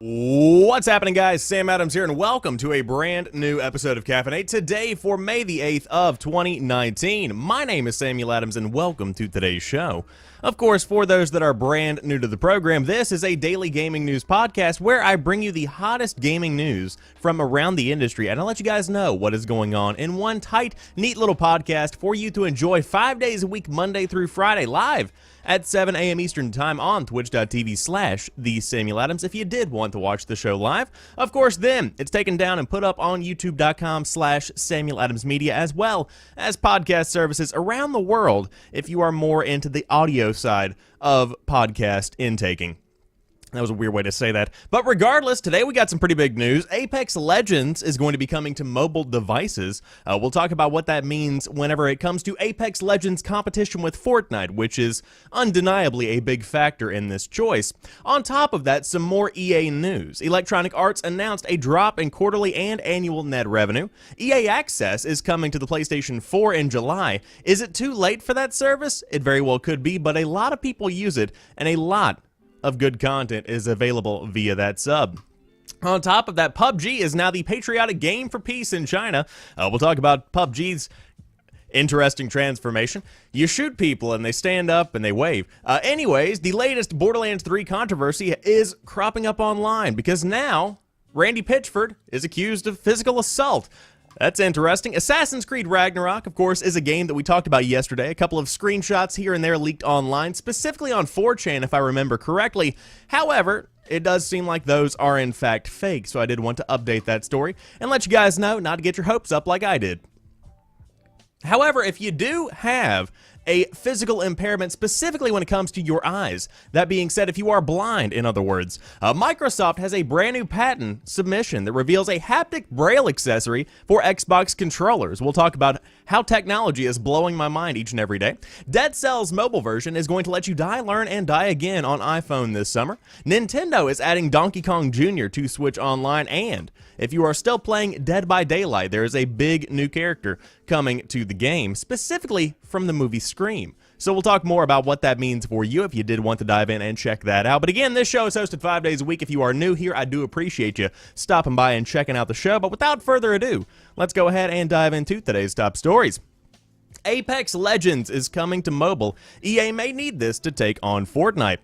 What's happening, guys? Sam Adams here, and welcome to a brand new episode of Caffeinate. Today, for May the 8th of 2019, my name is Samuel Adams, and welcome to today's show. Of course, for those that are brand new to the program, this is a daily gaming news podcast where I bring you the hottest gaming news from around the industry, and I'll let you guys know what is going on in one tight, neat little podcast for you to enjoy 5 days a week, Monday through Friday, live at 7 a.m. Eastern Time on twitch.tv/TheSamuelAdams if you did want to watch the show live. Of course, then, it's taken down and put up on youtube.com/SamuelAdamsMedia, as well as podcast services around the world if you are more into the audio side of podcast intaking. That was a weird way to say that. But regardless, today we got some pretty big news. Apex Legends is going to be coming to mobile devices. We'll talk about what that means whenever it comes to Apex Legends competition with Fortnite, which is undeniably a big factor in this choice. On top of that, some more EA news. Electronic Arts announced a drop in quarterly and annual net revenue. EA Access is coming to the PlayStation 4 in July. Is it too late for that service? It very well could be, but a lot of people use it, and a lot of good content is available via that sub. On top of that, PUBG is now the patriotic game for peace in China. We'll talk about PUBG's interesting transformation. You shoot people and they stand up and they wave. Anyways, the latest Borderlands 3 controversy is cropping up online because now Randy Pitchford is accused of physical assault. That's interesting. Assassin's Creed Ragnarok, of course, is a game that we talked about yesterday. A couple of screenshots here and there leaked online, specifically on 4chan, if I remember correctly. However, it does seem like those are in fact fake, so I did want to update that story and let you guys know not to get your hopes up like I did. However, if you do have a physical impairment, specifically when it comes to your eyes, that being said, if you are blind, in other words, Microsoft has a brand new patent submission that reveals a haptic Braille accessory for Xbox controllers. We'll talk about how technology is blowing my mind each and every day. Dead Cell's mobile version is going to let you die, learn, and die again on iPhone this summer. Nintendo is adding Donkey Kong Jr. to Switch Online, and if you are still playing Dead by Daylight, there is a big new character coming to the game, specifically from the movie Scream. So we'll talk more about what that means for you if you did want to dive in and check that out. But again, this show is hosted 5 days a week. If you are new here, I do appreciate you stopping by and checking out the show. But without further ado, let's go ahead and dive into today's top stories. Apex Legends is coming to mobile. EA may need this to take on Fortnite.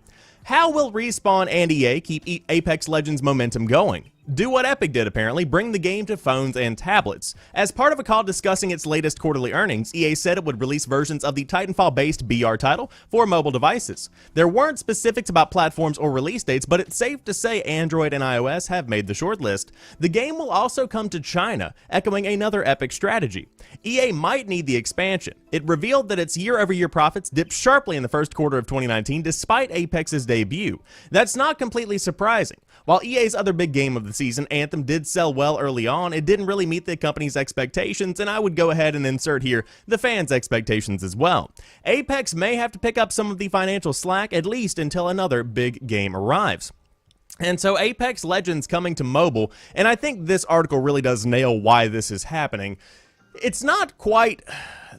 How will Respawn and EA keep Apex Legends momentum going? Do what Epic did, apparently, bring the game to phones and tablets. As part of a call discussing its latest quarterly earnings, EA said it would release versions of the Titanfall-based BR title for mobile devices. There weren't specifics about platforms or release dates, but it's safe to say Android and iOS have made the shortlist. The game will also come to China, echoing another Epic strategy. EA might need the expansion. It revealed that its year-over-year profits dipped sharply in the first quarter of 2019 despite Apex's debut. That's not completely surprising. While EA's other big game of the season, Anthem, did sell well early on, it didn't really meet the company's expectations, and I would go ahead and insert here the fans' expectations as well. Apex may have to pick up some of the financial slack, at least until another big game arrives. And so Apex Legends coming to mobile, and I think this article really does nail why this is happening. It's not quite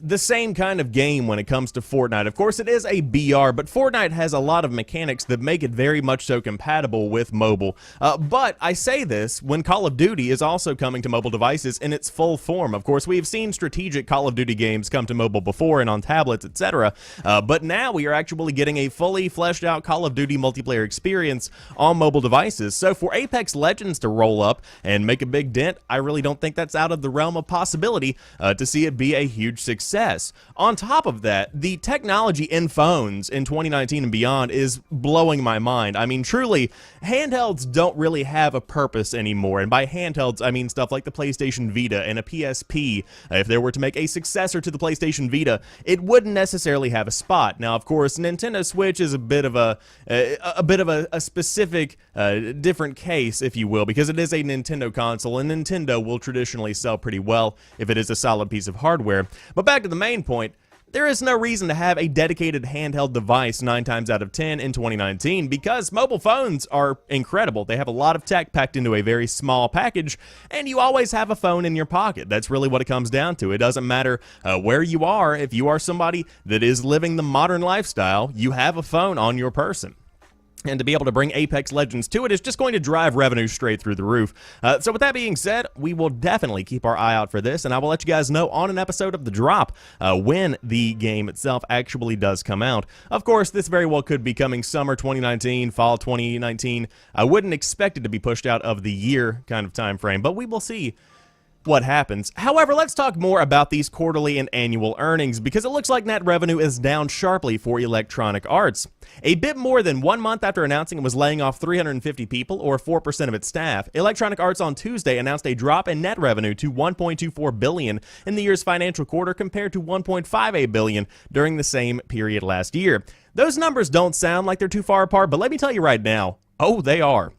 the same kind of game when it comes to Fortnite. Of course, it is a BR, but Fortnite has a lot of mechanics that make it very much so compatible with mobile. But I say this when Call of Duty is also coming to mobile devices in its full form. Of course, we've seen strategic Call of Duty games come to mobile before and on tablets, etc. But now we are actually getting a fully fleshed out Call of Duty multiplayer experience on mobile devices. So for Apex Legends to roll up and make a big dent, I really don't think that's out of the realm of possibility to see it be a huge success. On top of that, the technology in phones in 2019 and beyond is blowing my mind. I mean, truly, handhelds don't really have a purpose anymore. And by handhelds, I mean stuff like the PlayStation Vita and a PSP. If there were to make a successor to the PlayStation Vita, it wouldn't necessarily have a spot. Now, of course, Nintendo Switch is a bit of a specific, different case, if you will, because it is a Nintendo console, and Nintendo will traditionally sell pretty well if it is a solid piece of hardware. But back to the main point, there is no reason to have a dedicated handheld device 9 times out of 10 in 2019 because mobile phones are incredible. They have a lot of tech packed into a very small package, and you always have a phone in your pocket. That's really what it comes down to. It doesn't matter where you are. If you are somebody that is living the modern lifestyle, you have a phone on your person. And to be able to bring Apex Legends to it is just going to drive revenue straight through the roof. So with that being said, we will definitely keep our eye out for this, and I will let you guys know on an episode of The Drop when the game itself actually does come out. Of course, this very well could be coming summer 2019, fall 2019. I wouldn't expect it to be pushed out of the year kind of time frame, but we will see what happens. However, let's talk more about these quarterly and annual earnings, because it looks like net revenue is down sharply for Electronic Arts. A bit more than 1 month after announcing it was laying off 350 people, or 4% of its staff, Electronic Arts on Tuesday announced a drop in net revenue to $1.24 billion in the year's financial quarter compared to $1.58 billion during the same period last year. Those numbers don't sound like they're too far apart, but let me tell you right now, oh, they are.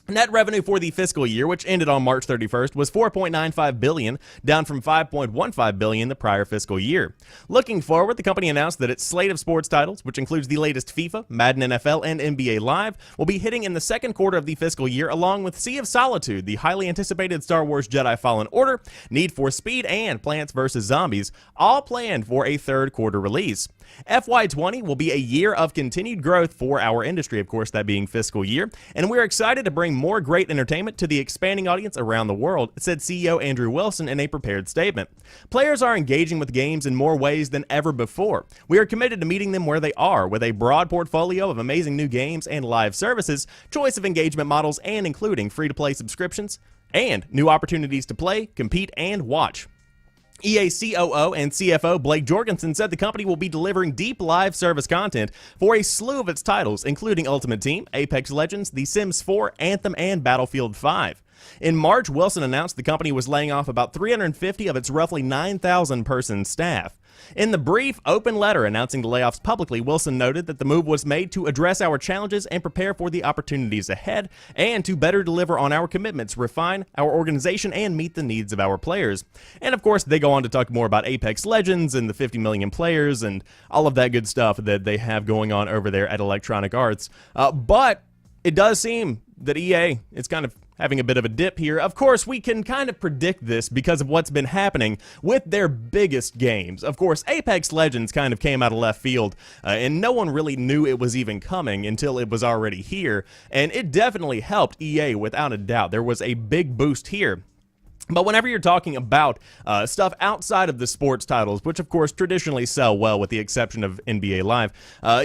Net revenue for the fiscal year, which ended on March 31st, was $4.95 billion, down from $5.15 billion the prior fiscal year. Looking forward, the company announced that its slate of sports titles, which includes the latest FIFA, Madden NFL, and NBA Live, will be hitting in the second quarter of the fiscal year, along with Sea of Solitude, the highly anticipated Star Wars Jedi Fallen Order, Need for Speed, and Plants vs. Zombies, all planned for a third quarter release. FY20 will be a year of continued growth for our industry, of course, that being fiscal year, and we're excited to bring more great entertainment to the expanding audience around the world, said CEO Andrew Wilson in a prepared statement. Players are engaging with games in more ways than ever before. We are committed to meeting them where they are, with a broad portfolio of amazing new games and live services, choice of engagement models, and including free-to-play subscriptions, and new opportunities to play, compete, and watch. EA COO and CFO Blake Jorgensen said the company will be delivering deep live service content for a slew of its titles, including Ultimate Team, Apex Legends, The Sims 4, Anthem, and Battlefield 5. In March, Wilson announced the company was laying off about 350 of its roughly 9,000-person staff. In the brief, open letter announcing the layoffs publicly, Wilson noted that the move was made to address our challenges and prepare for the opportunities ahead, and to better deliver on our commitments, refine our organization, and meet the needs of our players. And of course, they go on to talk more about Apex Legends and the 50 million players and all of that good stuff that they have going on over there at Electronic Arts. But it does seem that EA is kind of having a bit of a dip here. Of course, we can kind of predict this because of what's been happening with their biggest games. Of course, Apex Legends kind of came out of left field, and no one really knew it was even coming until it was already here, and it definitely helped EA without a doubt. There was a big boost here. But whenever you're talking about stuff outside of the sports titles, which of course traditionally sell well with the exception of NBA Live,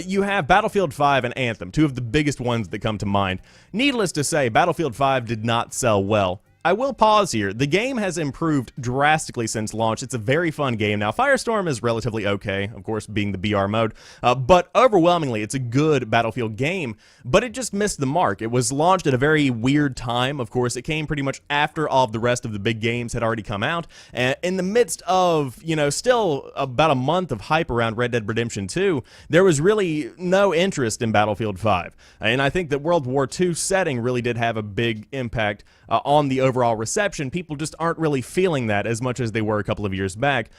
you have Battlefield 5 and Anthem, two of the biggest ones that come to mind. Needless to say, Battlefield 5 did not sell well. I will pause here. The game has improved drastically since launch. It's a very fun game. Now, Firestorm is relatively okay, of course, being the BR mode, but overwhelmingly, it's a good Battlefield game, but it just missed the mark. It was launched at a very weird time. Of course, it came pretty much after all of the rest of the big games had already come out, and in the midst of, still about a month of hype around Red Dead Redemption 2, there was really no interest in Battlefield 5, and I think that World War II setting really did have a big impact on the overall reception. People just aren't really feeling that as much as they were a couple of years back.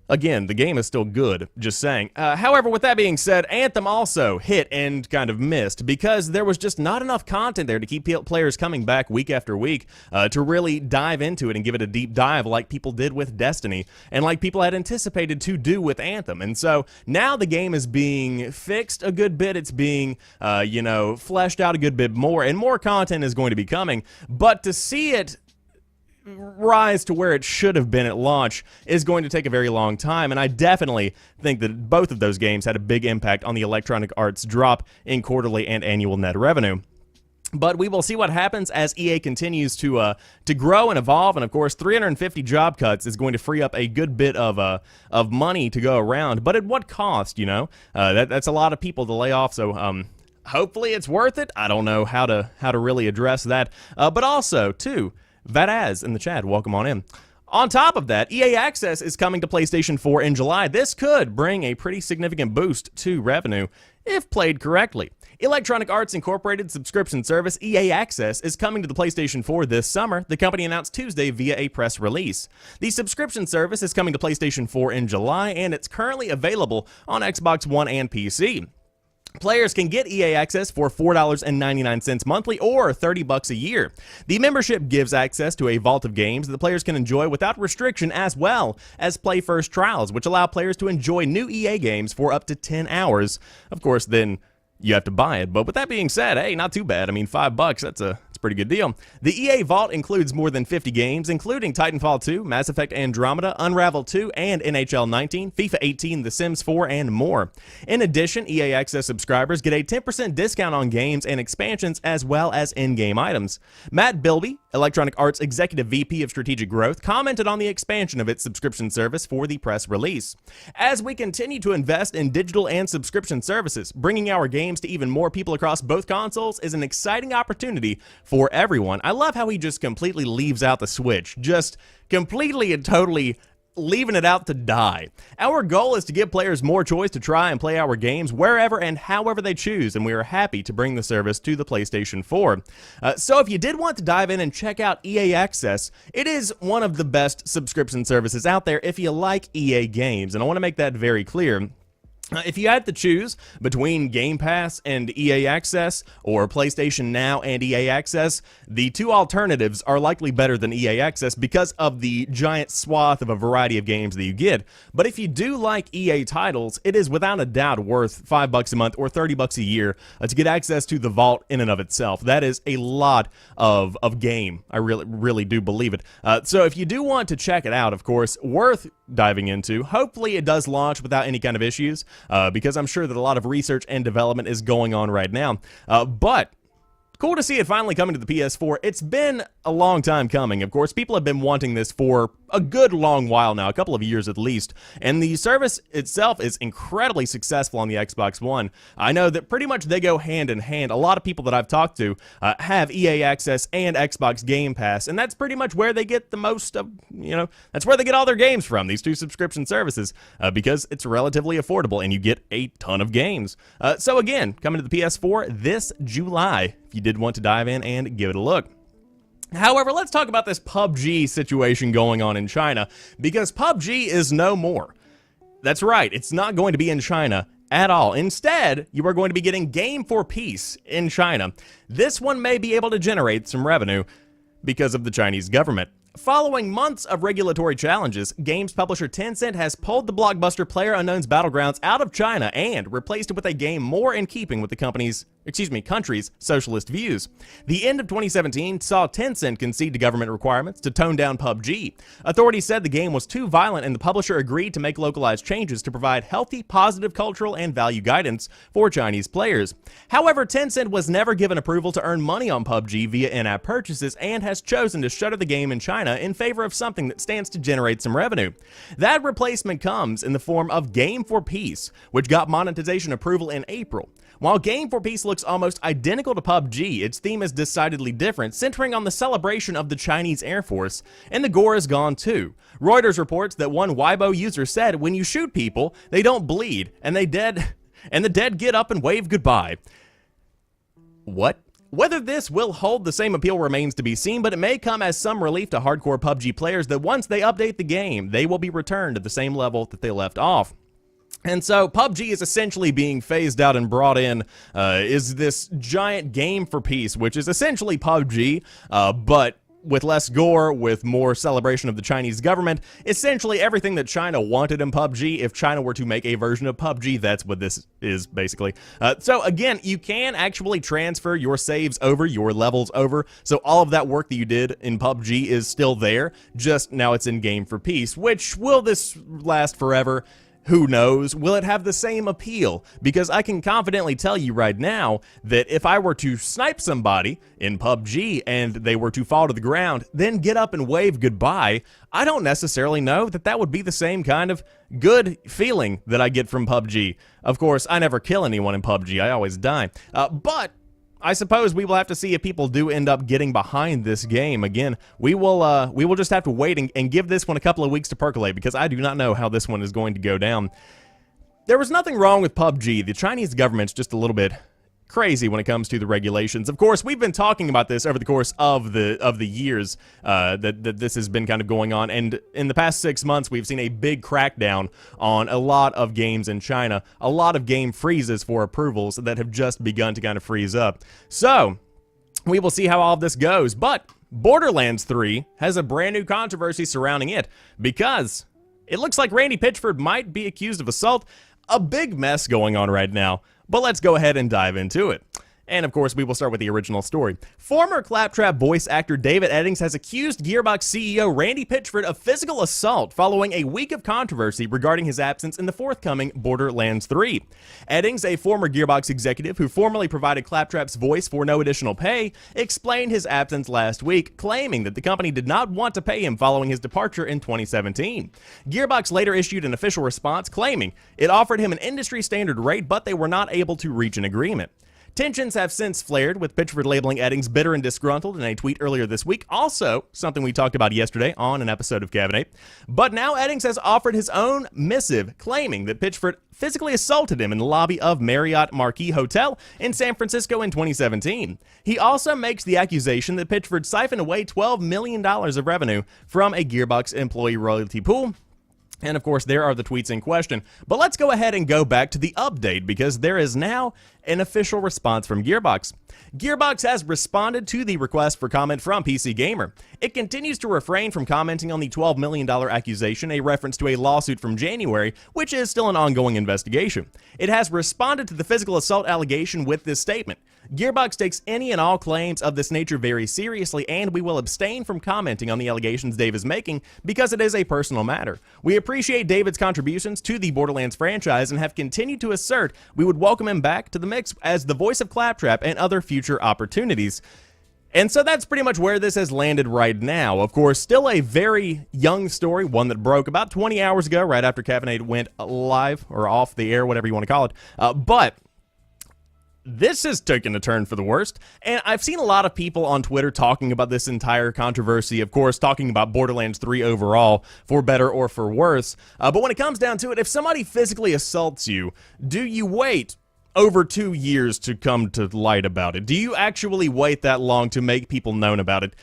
Again, the game is still good, just saying. However, with that being said, Anthem also hit and kind of missed because there was just not enough content there to keep players coming back week after week to really dive into it and give it a deep dive like people did with Destiny and like people had anticipated to do with Anthem. And so now the game is being fixed a good bit. It's being, fleshed out a good bit more, and more content is going to be coming. But to see it rise to where it should have been at launch is going to take a very long time, and I definitely think that both of those games had a big impact on the Electronic Arts drop in quarterly and annual net revenue. But we will see what happens as EA continues to grow and evolve, and of course 350 job cuts is going to free up a good bit of money to go around, but at what cost, that's a lot of people to lay off, so hopefully it's worth it. I don't know how to really address that, but also too, Vadaz in the chat, welcome on in. On top of that, EA Access is coming to PlayStation 4 in July. This could bring a pretty significant boost to revenue if played correctly. Electronic Arts Incorporated subscription service EA Access is coming to the PlayStation 4 this summer, the company announced Tuesday via a press release. The subscription service is coming to PlayStation 4 in July, and it's currently available on Xbox One and PC. Players can get EA Access for $4.99 monthly or $30 a year. The membership gives access to a vault of games that players can enjoy without restriction, as well as Play First trials, which allow players to enjoy new EA games for up to 10 hours. Of course, then you have to buy it. But with that being said, hey, not too bad. I mean, $5, that's a pretty good deal. The EA Vault includes more than 50 games, including Titanfall 2, Mass Effect Andromeda, Unravel 2, and NHL 19, FIFA 18, The Sims 4, and more. In addition, EA Access subscribers get a 10% discount on games and expansions as well as in-game items. Matt Bilby, Electronic Arts Executive VP of Strategic Growth, commented on the expansion of its subscription service for the press release. As we continue to invest in digital and subscription services, bringing our games to even more people across both consoles is an exciting opportunity for everyone. I love how he just completely leaves out the Switch, just completely and totally leaving it out to die. Our goal is to give players more choice to try and play our games wherever and however they choose, and we are happy to bring the service to the PlayStation 4. So if you did want to dive in and check out EA Access, it is one of the best subscription services out there if you like EA games, and I want to make that very clear. If you had to choose between Game Pass and EA Access, or PlayStation Now and EA Access, the two alternatives are likely better than EA Access because of the giant swath of a variety of games that you get. But if you do like EA titles, it is without a doubt worth $5 a month or $30 a year to get access to the Vault in and of itself. That is a lot of game. I really do believe it. So if you do want to check it out, of course, worth diving into. Hopefully it does launch without any kind of issues, because I'm sure that a lot of research and development is going on right now. But cool to see it finally coming to the PS4. It's been a long time coming. Of course, people have been wanting this for a good long while now, a couple of years at least, and the service itself is incredibly successful on the Xbox One. I know that pretty much they go hand in hand. A lot of people that I've talked to have EA Access and Xbox Game Pass, and that's pretty much where they get the most of, that's where they get all their games from, these two subscription services, because it's relatively affordable and you get a ton of games. So again, coming to the PS4 this July, if you did want to dive in and give it a look. However, let's talk about this PUBG situation going on in China, because PUBG is no more. That's right, it's not going to be in China at all. Instead, you are going to be getting Game for Peace in China. This one may be able to generate some revenue because of the Chinese government. Following months of regulatory challenges, games publisher Tencent has pulled the blockbuster PlayerUnknown's Battlegrounds out of China and replaced it with a game more in keeping with the country's socialist views. The end of 2017 saw Tencent concede to government requirements to tone down PUBG. Authorities said the game was too violent, and the publisher agreed to make localized changes to provide healthy, positive cultural and value guidance for Chinese players. However, Tencent was never given approval to earn money on PUBG via in-app purchases and has chosen to shutter the game in China in favor of something that stands to generate some revenue. That replacement comes in the form of Game for Peace, which got monetization approval in April. While Game for Peace looks almost identical to PUBG, its theme is decidedly different, centering on the celebration of the Chinese Air Force, and the gore is gone too. Reuters reports that one Weibo user said, "When you shoot people, they don't bleed, and the dead get up and wave goodbye." What? Whether this will hold the same appeal remains to be seen, but it may come as some relief to hardcore PUBG players that once they update the game, they will be returned to the same level that they left off. And so PUBG is essentially being phased out, and brought in is this giant Game for Peace, which is essentially PUBG, but with less gore, with more celebration of the Chinese government. Essentially everything that China wanted in PUBG. If China were to make a version of PUBG, that's what this is basically. So again, you can actually transfer your saves over, your levels over, so all of that work that you did in PUBG is still there, just now it's in Game for Peace. Which, will this last forever? Who knows? Will it have the same appeal? Because I can confidently tell you right now that if I were to snipe somebody in PUBG and they were to fall to the ground, then get up and wave goodbye, I don't necessarily know that that would be the same kind of good feeling that I get from PUBG. Of course, I never kill anyone in PUBG, I always die. But I suppose we will have to see if people do end up getting behind this game. Again, we will just have to wait and give this one a couple of weeks to percolate, because I do not know how this one is going to go down. There was nothing wrong with PUBG. The Chinese government's just a little bit crazy when it comes to the regulations. Of course, we've been talking about this over the course of the years that this has been kind of going on, and in the past 6 months we've seen a big crackdown on a lot of games in China, a lot of game freezes for approvals that have just begun to kind of freeze up. So we will see how all of this goes, but Borderlands 3 has a brand new controversy surrounding it, because it looks like Randy Pitchford might be accused of assault. A big mess going on right now. But let's go ahead and dive into it. And of course, we will start with the original story. Former Claptrap voice actor David Eddings has accused Gearbox CEO Randy Pitchford of physical assault following a week of controversy regarding his absence in the forthcoming Borderlands 3. Eddings, a former Gearbox executive who formerly provided Claptrap's voice for no additional pay, explained his absence last week, claiming that the company did not want to pay him following his departure in 2017. Gearbox later issued an official response claiming it offered him an industry-standard rate, but they were not able to reach an agreement. Tensions have since flared, with Pitchford labeling Eddings bitter and disgruntled in a tweet earlier this week, also something we talked about yesterday on an episode of Caffeinate. But now Eddings has offered his own missive, claiming that Pitchford physically assaulted him in the lobby of Marriott Marquis Hotel in San Francisco in 2017. He also makes the accusation that Pitchford siphoned away $12 million of revenue from a Gearbox employee royalty pool. And of course, there are the tweets in question. But let's go ahead and go back to the update, because there is now an official response from Gearbox. Gearbox has responded to the request for comment from PC Gamer. It continues to refrain from commenting on the $12 million accusation, a reference to a lawsuit from January, which is still an ongoing investigation. It has responded to the physical assault allegation with this statement. Gearbox takes any and all claims of this nature very seriously, and we will abstain from commenting on the allegations Dave is making because it is a personal matter. We appreciate David's contributions to the Borderlands franchise and have continued to assert we would welcome him back to the mix as the voice of Claptrap and other future opportunities. And so that's pretty much where this has landed right now. Of course, still a very young story, one that broke about 20 hours ago, right after Caffeinate went live, or off the air, whatever you want to call it. But this has taken a turn for the worst, and I've seen a lot of people on Twitter talking about this entire controversy, of course, talking about Borderlands 3 overall, for better or for worse. But when it comes down to it, if somebody physically assaults you, do you wait over 2 years to come to light about it? Do you actually wait that long to make people known about it?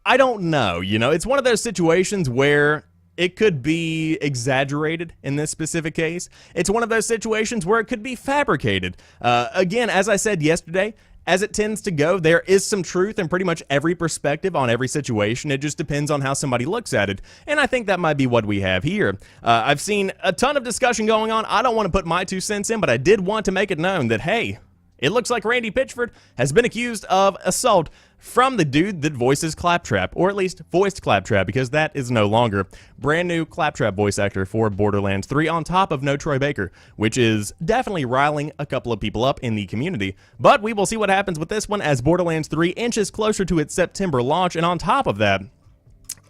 I don't know, you know, it's one of those situations where it could be exaggerated in this specific case. It's one of those situations where it could be fabricated. Again, as I said yesterday, as it tends to go, there is some truth in pretty much every perspective on every situation. It just depends on how somebody looks at it, and I think that might be what we have here. I've seen a ton of discussion going on. I don't want to put my 2 cents in, but I did want to make it known that, hey, it looks like Randy Pitchford has been accused of assault from the dude that voices Claptrap, or at least voiced Claptrap, because that is no longer. Brand new Claptrap voice actor for Borderlands 3 on top of no Troy Baker, which is definitely riling a couple of people up in the community. But we will see what happens with this one as Borderlands 3 inches closer to its September launch, and on top of that,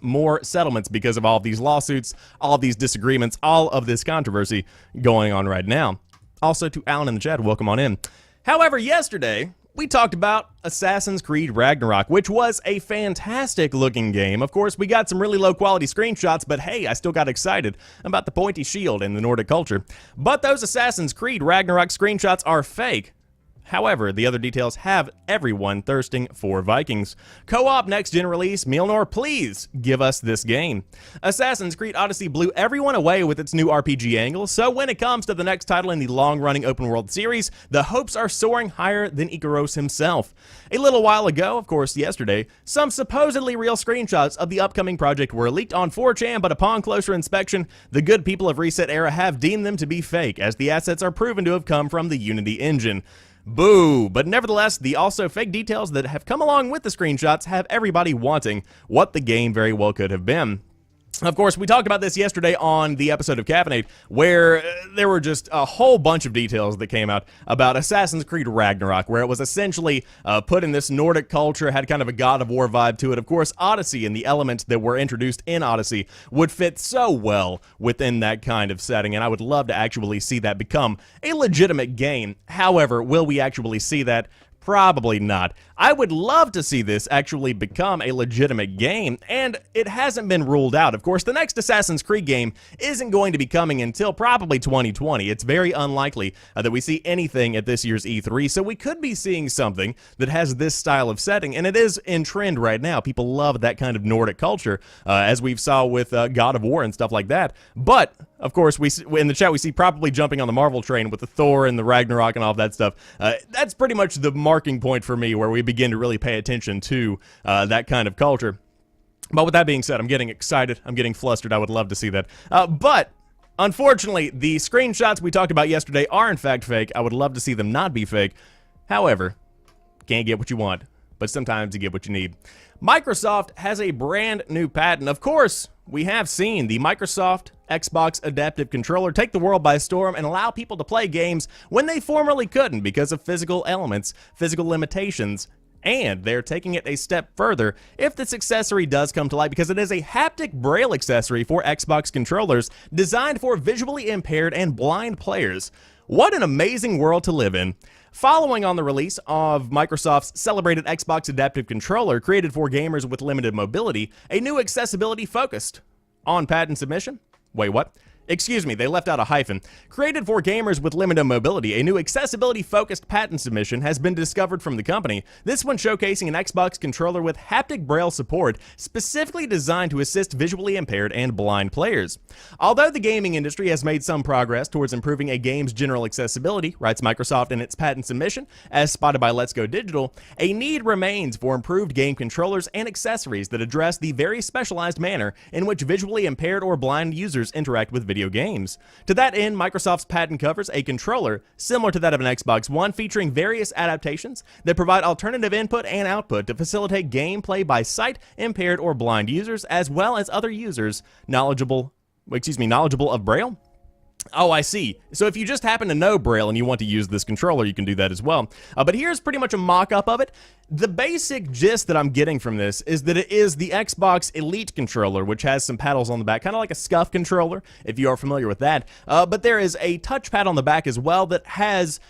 more settlements because of all of these lawsuits, all of these disagreements, all of this controversy going on right now. Also to Alan in the chat, welcome on in. However, yesterday, we talked about Assassin's Creed Ragnarok, which was a fantastic looking game. Of course, we got some really low quality screenshots, but hey, I still got excited about the pointy shield and the Nordic culture. But those Assassin's Creed Ragnarok screenshots are fake. However, the other details have everyone thirsting for Vikings. Co-op next-gen release, Mjolnir, please give us this game. Assassin's Creed Odyssey blew everyone away with its new RPG angle, so when it comes to the next title in the long-running open-world series, the hopes are soaring higher than Ikaros himself. A little while ago, of course yesterday, some supposedly real screenshots of the upcoming project were leaked on 4chan, but upon closer inspection, the good people of Reset Era have deemed them to be fake, as the assets are proven to have come from the Unity engine. Boo! But nevertheless, the also fake details that have come along with the screenshots have everybody wanting what the game very well could have been. Of course, we talked about this yesterday on the episode of Caffeinate, where there were just a whole bunch of details that came out about Assassin's Creed Ragnarok, where it was essentially put in this Nordic culture, had kind of a God of War vibe to it. Of course, Odyssey and the elements that were introduced in Odyssey would fit so well within that kind of setting, and I would love to actually see that become a legitimate game. However, will we actually see that? Probably not. I would love to see this actually become a legitimate game, and it hasn't been ruled out. Of course, the next Assassin's Creed game isn't going to be coming until probably 2020. It's very unlikely that we see anything at this year's E3, so we could be seeing something that has this style of setting, and it is in trend right now. People love that kind of Nordic culture, as we've saw with God of War and stuff like that. But of course, in the chat, we see probably jumping on the Marvel train with the Thor and the Ragnarok and all of that stuff. That's pretty much the marking point for me where we begin to really pay attention to that kind of culture. But with that being said, I'm getting excited. I'm getting flustered. I would love to see that. But Unfortunately, the screenshots we talked about yesterday are in fact fake. I would love to see them not be fake. However, can't get what you want, but sometimes you get what you need. Microsoft has a brand new patent. Of course, we have seen the Microsoft Xbox Adaptive Controller take the world by storm and allow people to play games when they formerly couldn't because of physical elements, physical limitations, and they're taking it a step further if this accessory does come to light, because it is a haptic Braille accessory for Xbox controllers designed for visually impaired and blind players. What an amazing world to live in. Following on the release of Microsoft's celebrated Xbox Adaptive Controller created for gamers with limited mobility, a new accessibility focused on patent submission. Wait, what? Excuse me, they left out a hyphen. Created for gamers with limited mobility, a new accessibility-focused patent submission has been discovered from the company, this one showcasing an Xbox controller with haptic Braille support specifically designed to assist visually impaired and blind players. Although the gaming industry has made some progress towards improving a game's general accessibility, writes Microsoft in its patent submission, as spotted by Let's Go Digital, a need remains for improved game controllers and accessories that address the very specialized manner in which visually impaired or blind users interact with video games. To that end, Microsoft's patent covers a controller similar to that of an Xbox One, featuring various adaptations that provide alternative input and output to facilitate gameplay by sight impaired or blind users, as well as other users knowledgeable of Braille. Oh, I see. So if you just happen to know Braille and you want to use this controller, you can do that as well. But here's pretty much a mock-up of it. The basic gist that I'm getting from this is that it is the Xbox Elite controller, which has some paddles on the back, kind of like a SCUF controller, if you are familiar with that. But there is a touchpad on the back as well that has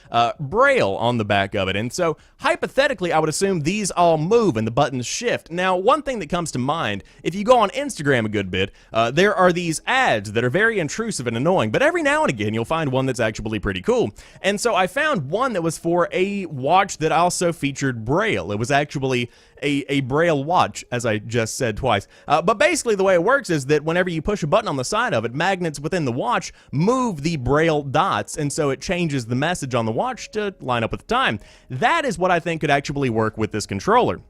Braille on the back of it. And so, hypothetically, I would assume these all move and the buttons shift. Now, one thing that comes to mind, if you go on Instagram a good bit, there are these ads that are very intrusive and annoying, but every now and again, you'll find one that's actually pretty cool. And so I found one that was for a watch that also featured Braille. It was actually a Braille watch, as I just said twice. But basically the way it works is that whenever you push a button on the side of it, magnets within the watch move the Braille dots, and so it changes the message on the watch to line up with the time. That is what I think could actually work with this controller.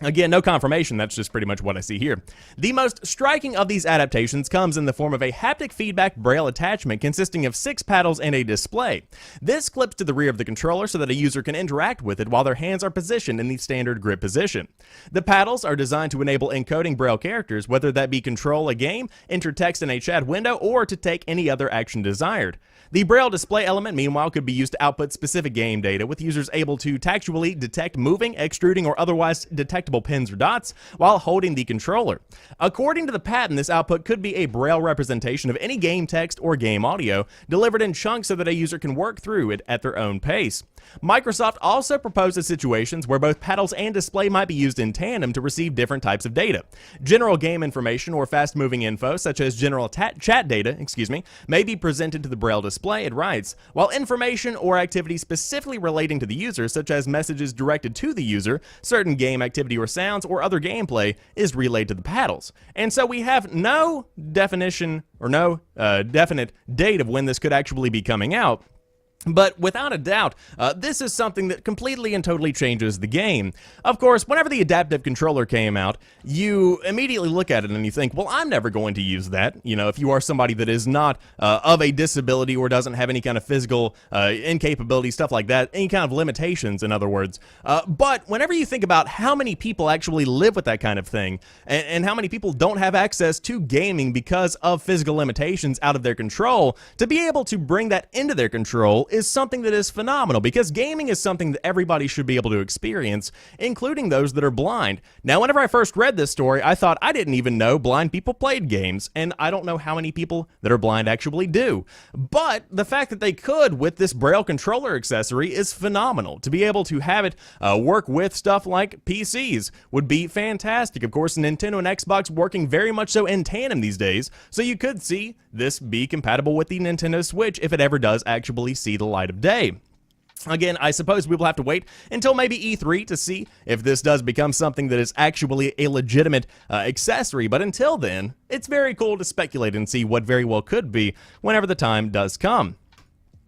Again, no confirmation, that's just pretty much what I see here. The most striking of these adaptations comes in the form of a haptic feedback Braille attachment consisting of 6 paddles and a display. This clips to the rear of the controller so that a user can interact with it while their hands are positioned in the standard grip position. The paddles are designed to enable encoding Braille characters, whether that be control a game, enter text in a chat window, or to take any other action desired. The Braille display element, meanwhile, could be used to output specific game data, with users able to tactually detect moving, extruding, or otherwise detectable pins or dots while holding the controller. According to the patent, this output could be a Braille representation of any game text or game audio, delivered in chunks so that a user can work through it at their own pace. Microsoft also proposes situations where both paddles and display might be used in tandem to receive different types of data. General game information or fast-moving info, such as general chat data, may be presented to the Braille display, it writes, while information or activity specifically relating to the user, such as messages directed to the user, certain game activity or sounds, or other gameplay, is relayed to the paddles. And so we have no definition or no definite date of when this could actually be coming out. But without a doubt, this is something that completely and totally changes the game. Of course, whenever the adaptive controller came out, you immediately look at it and you think, well, I'm never going to use that. You know, if you are somebody that is not of a disability or doesn't have any kind of physical incapability, stuff like that, any kind of limitations, in other words. But whenever you think about how many people actually live with that kind of thing, and how many people don't have access to gaming because of physical limitations out of their control, to be able to bring that into their control is something that is phenomenal, because gaming is something that everybody should be able to experience, including those that are blind. Now, whenever I first read this story, I thought I didn't even know blind people played games, and I don't know how many people that are blind actually do. But the fact that they could with this Braille controller accessory is phenomenal. To be able to have it work with stuff like PCs would be fantastic. Of course, Nintendo and Xbox working very much so in tandem these days, so you could see this be compatible with the Nintendo Switch if it ever does actually see the light of day. Again, I suppose we will have to wait until maybe E3 to see if this does become something that is actually a legitimate accessory, but until then, it's very cool to speculate and see what very well could be whenever the time does come.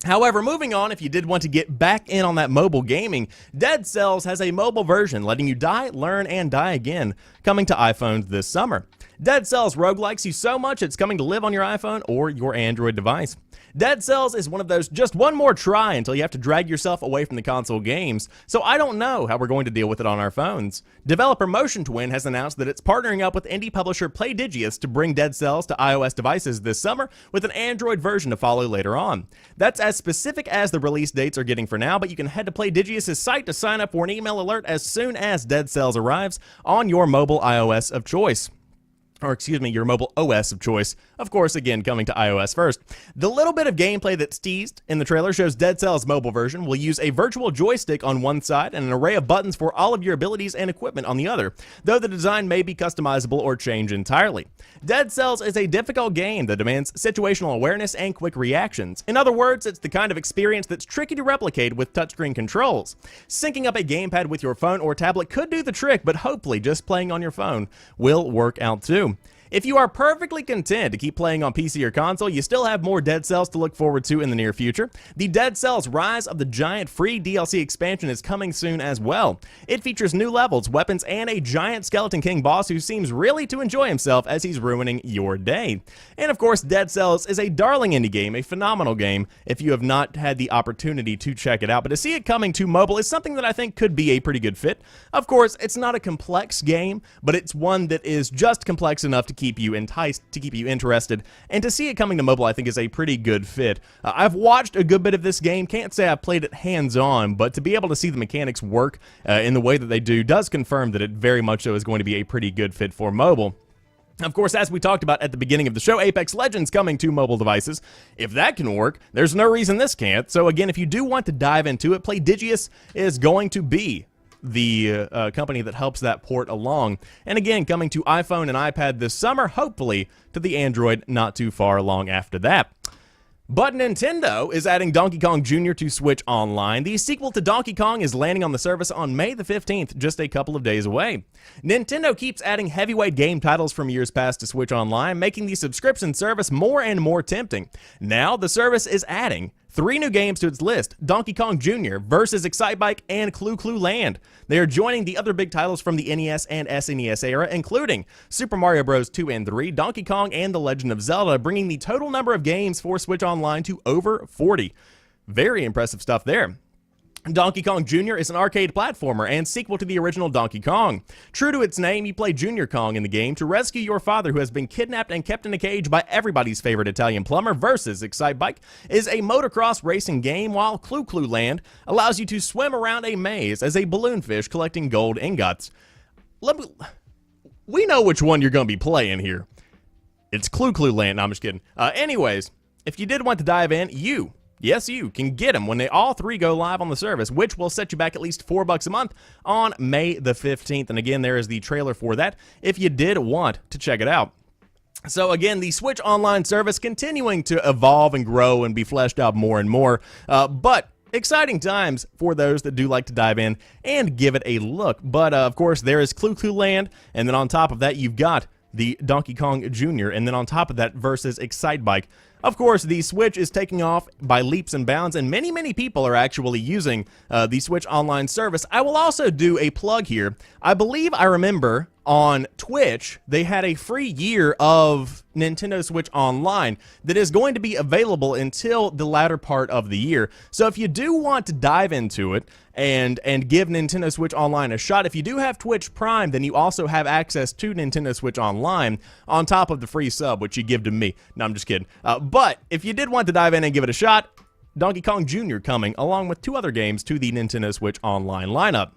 However, moving on, if you did want to get back in on that mobile gaming, Dead Cells has a mobile version letting you die, learn, and die again, coming to iPhones this summer. Dead Cells roguelikes you so much it's coming to live on your iPhone or your Android device. Dead Cells is one of those just one more try until you have to drag yourself away from the console games, so I don't know how we're going to deal with it on our phones. Developer Motion Twin has announced that it's partnering up with indie publisher Playdigious to bring Dead Cells to iOS devices this summer, with an Android version to follow later on. That's as specific as the release dates are getting for now, but you can head to Playdigious' site to sign up for an email alert as soon as Dead Cells arrives on your mobile iOS of choice. Or excuse me, your mobile OS of choice. Of course, again, coming to iOS first. The little bit of gameplay that's teased in the trailer shows Dead Cells' mobile version will use a virtual joystick on one side and an array of buttons for all of your abilities and equipment on the other, though the design may be customizable or change entirely. Dead Cells is a difficult game that demands situational awareness and quick reactions. In other words, it's the kind of experience that's tricky to replicate with touchscreen controls. Syncing up a gamepad with your phone or tablet could do the trick, but hopefully just playing on your phone will work out too. If you are perfectly content to keep playing on PC or console, you still have more Dead Cells to look forward to in the near future. The Dead Cells Rise of the Giant free DLC expansion is coming soon as well. It features new levels, weapons, and a giant Skeleton King boss who seems really to enjoy himself as he's ruining your day. And of course, Dead Cells is a darling indie game, a phenomenal game if you have not had the opportunity to check it out. But to see it coming to mobile is something that I think could be a pretty good fit. Of course, it's not a complex game, but it's one that is just complex enough to keep you enticed, to keep you interested, and to see it coming to mobile I think is a pretty good fit. I've watched a good bit of this game, can't say I've played it hands-on, but to be able to see the mechanics work in the way that they do does confirm that it very much so is going to be a pretty good fit for mobile. Of course, as we talked about at the beginning of the show, Apex Legends coming to mobile devices. If that can work, there's no reason this can't. So again, if you do want to dive into it, Playdigious is going to be the company that helps that port along. And again, coming to iPhone and iPad this summer, hopefully to the Android not too far along after that. But Nintendo is adding Donkey Kong Jr. to Switch Online. The sequel to Donkey Kong is landing on the service on May the 15th, just a couple of days away. Nintendo keeps adding heavyweight game titles from years past to Switch Online, making the subscription service more and more tempting. Now, the service is adding 3 new games to its list: Donkey Kong Jr., Versus Excitebike, and Clu Clu Land. They are joining the other big titles from the NES and SNES era, including Super Mario Bros. 2 and 3, Donkey Kong, and The Legend of Zelda, bringing the total number of games for Switch Online to over 40. Very impressive stuff there. Donkey Kong Jr. is an arcade platformer and sequel to the original Donkey Kong. True to its name, you play Junior Kong in the game to rescue your father who has been kidnapped and kept in a cage by everybody's favorite Italian plumber. Versus Excitebike is a motocross racing game, while Clu Clu Land allows you to swim around a maze as a balloonfish collecting gold ingots. We know which one you're going to be playing here. It's Clu Clu Land. No, I'm just kidding. Anyways, if you did want to dive in, yes, you can get them when they all 3 go live on the service, which will set you back at least $4 a month on May the 15th. And again, there is the trailer for that if you did want to check it out. So again, the Switch Online service continuing to evolve and grow and be fleshed out more and more, but exciting times for those that do like to dive in and give it a look. But of course, there is Clu Clu Land, and then on top of that, you've got the Donkey Kong Jr., and then on top of that, Versus Excitebike. Of course, the Switch is taking off by leaps and bounds, and many people are actually using the Switch Online service. I will also do a plug here. I believe I remember on Twitch, they had a free year of Nintendo Switch Online that is going to be available until the latter part of the year. So if you do want to dive into it and give Nintendo Switch Online a shot, if you do have Twitch Prime, then you also have access to Nintendo Switch Online on top of the free sub, which you give to me. No, I'm just kidding. But if you did want to dive in and give it a shot, Donkey Kong Jr. coming, along with 2 other games to the Nintendo Switch Online lineup.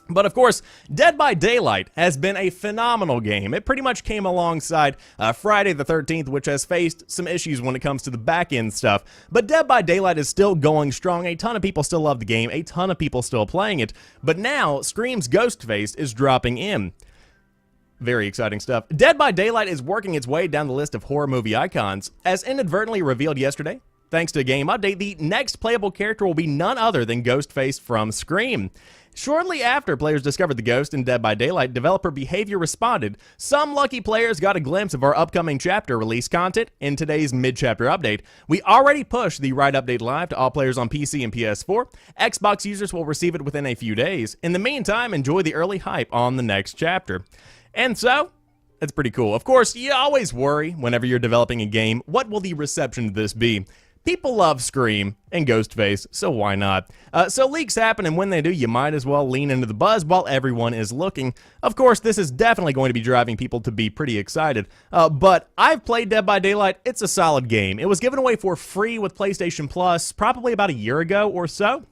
But of course, Dead by Daylight has been a phenomenal game. It pretty much came alongside Friday the 13th, which has faced some issues when it comes to the back-end stuff. But Dead by Daylight is still going strong. A ton of people still love the game. A ton of people still playing it. But now, Scream's Ghostface is dropping in. Very exciting stuff. Dead by Daylight is working its way down the list of horror movie icons. As inadvertently revealed yesterday, thanks to a game update, the next playable character will be none other than Ghostface from Scream. Shortly after players discovered the ghost in Dead by Daylight, developer Behavior responded, "Some lucky players got a glimpse of our upcoming chapter release content in today's mid-chapter update. We already pushed the right update live to all players on PC and PS4. Xbox users will receive it within a few days. In the meantime, enjoy the early hype on the next chapter." And so, That's pretty cool. Of course, you always worry whenever you're developing a game, what will the reception of this be? People love Scream and Ghostface, so why not? So leaks happen, and when they do, you might as well lean into the buzz while everyone is looking. Of course, this is definitely going to be driving people to be pretty excited. But I've played Dead by Daylight. It's a solid game. It was given away for free with PlayStation Plus probably about a year ago or so.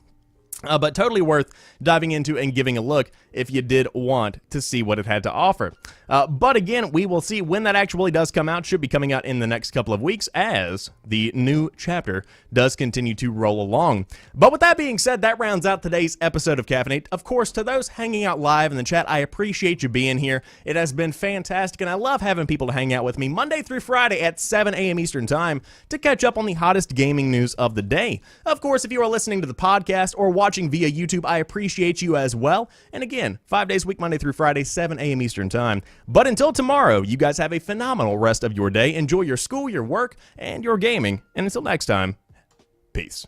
But totally worth diving into and giving a look if you did want to see what it had to offer. But again, we will see when that actually does come out. Should be coming out in the next couple of weeks as the new chapter does continue to roll along. But with that being said, that rounds out today's episode of Caffeinate. Of course, to those hanging out live in the chat, I appreciate you being here. It has been fantastic, and I love having people to hang out with me Monday through Friday at 7 a.m. Eastern Time to catch up on the hottest gaming news of the day. Of course, if you are listening to the podcast or watching via YouTube, I appreciate you as well. And again, 5 days a week, Monday through Friday, 7 a.m. Eastern Time. But until tomorrow, you guys have a phenomenal rest of your day. Enjoy your school, your work, and your gaming. And until next time, peace.